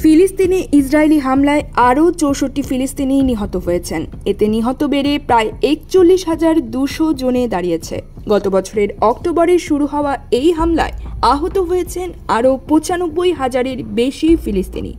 ফিলিস্তিনে ইসরায়েলি হামলায় আরও ৬৪ ফিলিস্তিনি নিহত হয়েছেন। এতে নিহত বেড়ে প্রায় ৪১,২০০ জনে দাঁড়িয়েছে। গত বছরের অক্টোবরে শুরু হওয়া এই হামলায় আহত হয়েছেন আরও ৯৫,০০০-এর বেশি ফিলিস্তিনি।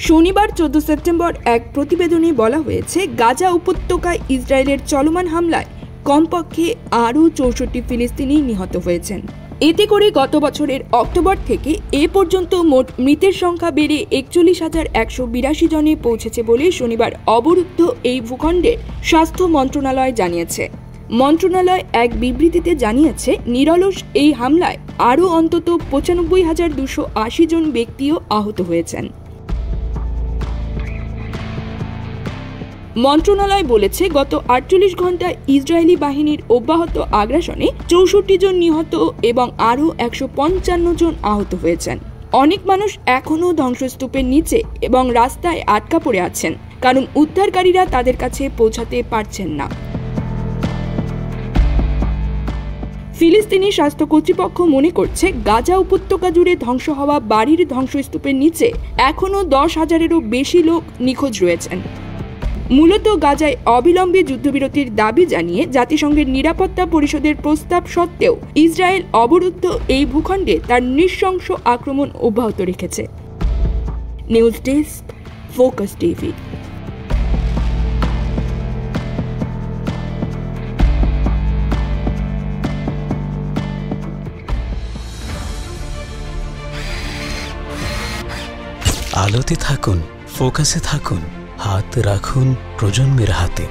শনিবার ১৪ সেপ্টেম্বর এক প্রতিবেদনে বলা হয়েছে, গাজা উপত্যকায় ইসরায়েলের চলমান হামলায় কমপক্ষে আরও ৬৪ ফিলিস্তিনি নিহত হয়েছেন। এতে করে গত বছরের অক্টোবর থেকে এ পর্যন্ত মোট মৃতের সংখ্যা বেড়ে ৪১,১৮২ জনে পৌঁছেছে বলে শনিবার অবরুদ্ধ এই ভূখণ্ডের স্বাস্থ্য মন্ত্রণালয় জানিয়েছে। মন্ত্রণালয় এক বিবৃতিতে জানিয়েছে, নিরলস এই হামলায় আরও অন্তত ৯৫,২৮০ জন ব্যক্তিও আহত হয়েছেন। মন্ত্রণালয় বলেছে, গত ৪৮ ঘণ্টায় ইসরায়েলি বাহিনীর অব্যাহত আগ্রাসনে ৬৪ জন নিহত এবং আরও ১৫৫ জন আহত হয়েছেন। অনেক মানুষ এখনও ধ্বংসস্তূপের নিচে এবং রাস্তায় আটকা পড়ে আছেন, কারণ উদ্ধারকারীরা তাদের কাছে পৌঁছাতে পারছেন না। ফিলিস্তিনি স্বাস্থ্য কর্তৃপক্ষ মনে করছে, গাজা উপত্যকা জুড়ে ধ্বংস হওয়া বাড়ির ধ্বংসস্তূপের নিচে এখনও ১০,০০০-এরও বেশি লোক নিখোঁজ রয়েছেন। মূলত গাজায় অবিলম্বে যুদ্ধবিরতির দাবি জানিয়ে জাতিসংঘের নিরাপত্তা পরিষদের প্রস্তাব সত্ত্বেও ইসরায়েল অবরুদ্ধ এই ভূখণ্ডে তার নৃশংস আক্রমণ অব্যাহত রেখেছে। News desk, focus TV. আলোতে থাকুন, ফোকাসে থাকুন, হাত রাখুন প্রজন্মের হাতে।